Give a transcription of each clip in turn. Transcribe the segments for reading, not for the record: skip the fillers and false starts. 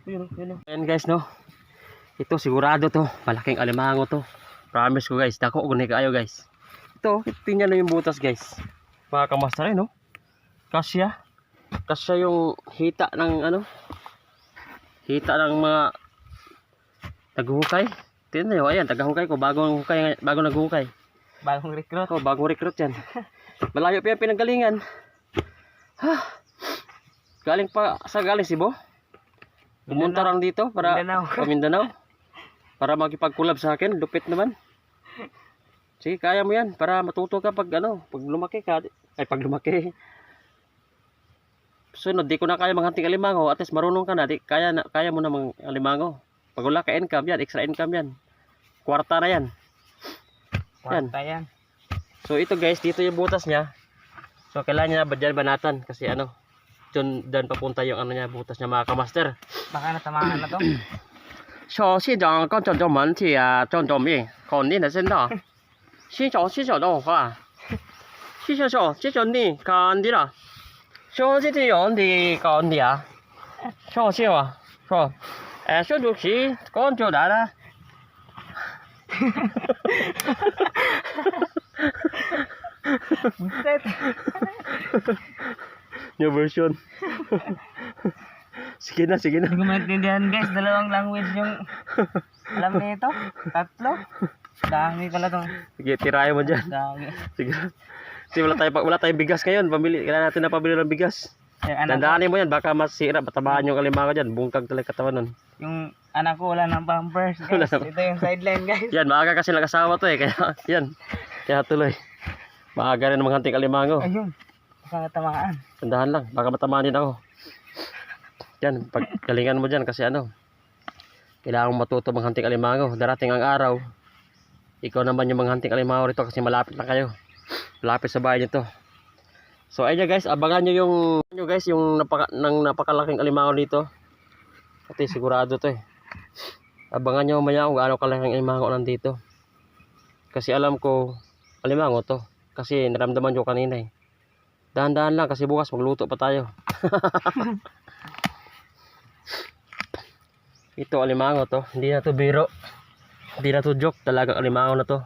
Yun. Ayan guys no. Ito sigurado to. Malaking alimango to. Promise ko guys. Dako ugni kaayo guys. Ito, tingnan na yung butas guys. Mga kamaster no. Kasya. Kasya yung hita ng ano. Hita ng mga naghuhukay. Tingnan nyo, ayan, tagahukay ko. Bagong naghuhukay. Bagong recruit. Oh, bagong recruit yan. Malayo pa yung pinanggalingan. Galing Cebu. Pumunta lang dito para Mindanao. Para makipag-collab sa akin, lupit naman. Sige, kaya mo yan para matuto ka pag lumaki ka. Ay, pag lumaki. Sunod, di ko na kaya manghunting alimango. At least marunong ka na, kaya mo na mang alimango. Pag wala ka income yan, extra income yan. Kwarta na yan. Kwarta yan. So ito guys, dito yung butas niya. So kailangan niya banatan kasi dan papunta yung niya, butas niya mga kamaster. Baka natamaan na to. So, 现在刚整门体啊，整面肯定的真的。新手的话，新手这种你干的啦，说这种的干的啊，说啊，说，说就是干就来了。Buset. New version. Sige na. Hindi ko maintindihan guys, dalawang language yung alam nito. Tatlo. Dami pala to. Sige, tirayan mo dyan. Dami. Sige. Kasi wala tayong bigas ngayon. Kailangan natin na pabili ng bigas. Dandahanin mo yan, baka masira, matamaan yung alimango dyan. Bungkag talaga katawan nun. Yung anak ko wala ng pampers guys. Ito yung sideline guys. Yan, maaga kasi nag-asawa to eh. Kaya, yan. Kaya tuloy. Maaga rin manghunting alimango. Ayun. Baka natamaan. Tandahan lang, baka matamaan din ako. Yan, paggalingan mo dyan kasi kailangan mo matuto manghunting alimango. Darating ang araw, ikaw naman yung manghunting alimango rito kasi malapit lang kayo. Malapit sa bahay nito. So ayun guys, abangan nyo yung napakalaking alimango dito. Kasi sigurado to eh. Abangan nyo maya kung gaano kalaking alimango nandito. Kasi alam ko alimango to. Kasi naramdaman nyo kanina eh. Dahan-dahan lang kasi bukas magluto pa tayo. Ito alimango to. Hindi na to biro. Hindi na to joke. Talagang alimango na to.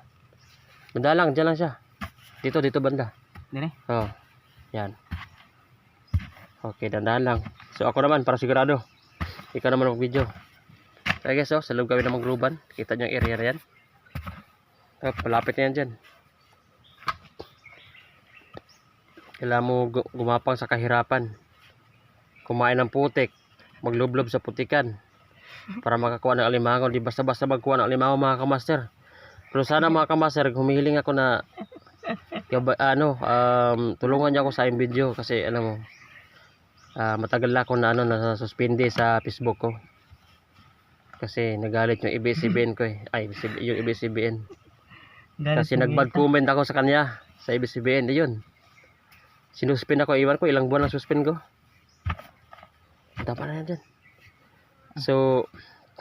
Banda lang, dyan lang siya. Dito banda. Dini? Oh. Yan. Okay, dandahan lang. So ako naman para sigurado. Ikaw naman mag-video. Okay guys, sa loob kami ng magruban. Kita nyo yung area yan. Palapit na yan dyan. Kailangan mo gumapang sa kahirapan. Kumain ng putik. Maglublob sa putikan. Para makakuha ng alimango. Di basta-basta magkuha ng alimango mga kamaster. Pero sana mga kamaster, humihiling ako na tulungan niyo ako sa yung video kasi matagal na ako na na-suspende sa Facebook ko. Kasi nagalit yung ABS-CBN ko eh. Ay, yung ABS-CBN. Kasi nag-bad comment ako sa kanya sa ABS-CBN. Ayun. Sinuspend ako, iwan ko ilang buwan ang suspend ko. Tama na yan dyan. So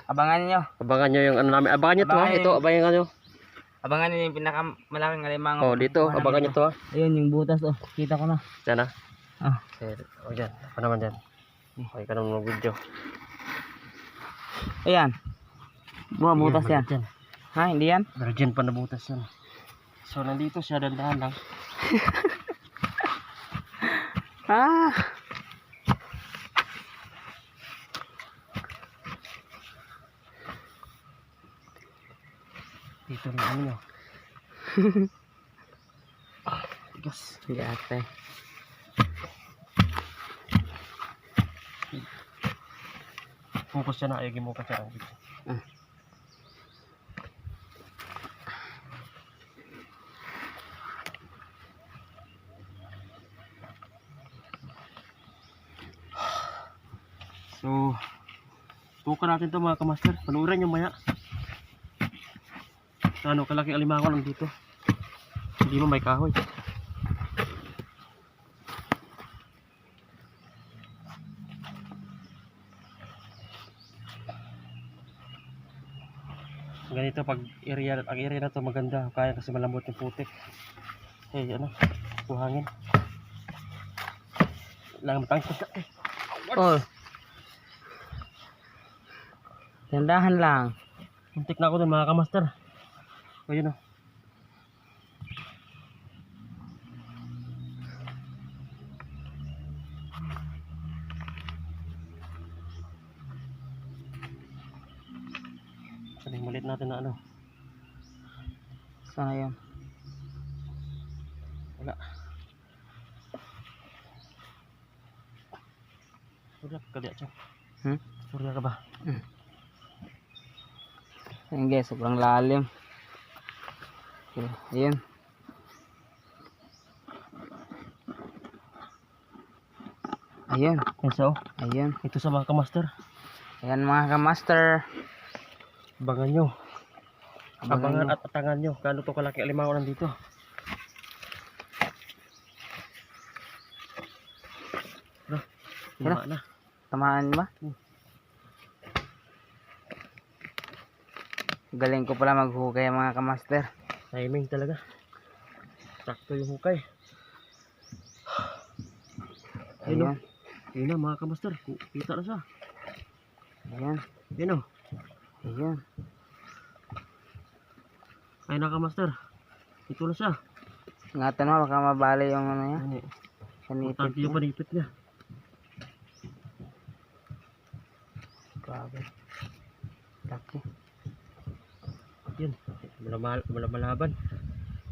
abangan niyo yung namin. Abangan nyo to ha. Ito, abangan nyo. Abangan niyo yung pinakamalaking alimango. Oh, dito, abangan nyo to ha. Ayun yung butas oh. Kita ko na. Diyan ha. Ah. O dyan. Ako naman dyan. Okay ka naman mag-video. Ayan. Butas yan. Dyan. Ha, hindi yan? Virgin pa na butas yan. So nandito siya, dandahan lang. Ah. Dito na nyo. Tigas. Hindi ate. Focus siya na. Ayagin mo ka siya. So, tukan natin to mga kamaster. Panuran nyo maya. Kalaking alimango lang dito. Hindi mo may kahoy. Ganito pag ang area na to maganda. Kaya kasi malambot yung putik. Hey, buhangin. Lang matangkot. Oh. Tandahan lang. Muntik na ako dun mga kamaster. Ayun o. Saling malit natin na ano. Sana yun. Wala. Surya ka diya siya. Surya ka ba? Ayun guys, sobrang lalim. Okay, ayun. Ayun. So, Ayun. ito sa mga kamaster. Ayan mga kamaster. Abangan nyo. Abangan nyo. at atangan nyo. Kano to kalaki alimango nandito. Ano? Lima na. Tamaan ba? Galing ko pala maghukay mga kamaster. Timing talaga. Sakto yung hukay. Ayun o. Ayun. Ayun na mga kamaster. Kita na siya. Ayun. Ayun o. Ayun. Ayun na kamaster. Ito na siya. Ingatan mo baka mabali yung ano yan. Ano Kanipit importante yung niya. panipit niya. Grabe. Laki. Yun. Malaban.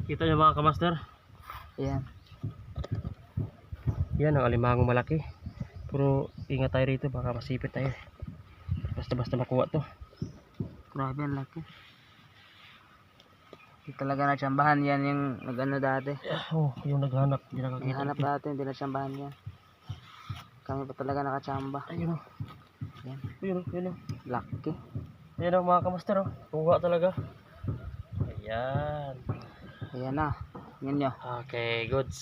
Kita niyo mga kamaster. Ayan. Yan ang alimangong malaki. Pero ingat tayo rito. Baka masipit tayo. Basta makuha to. Grabe ang laki. Hindi talaga natsambahan yan yung nag-ano dati. Oh, yung naghanap. Hindi nakakita. Naghanap dati, hindi natsambahan yan. Kami pa talaga nakatsamba. Ayun o. Yan. Ayun o. Ayun o. Laki. Ayun o mga kamaster o. Kuha talaga. Ayan. Ayan na. Yan nyo. Okay, goods.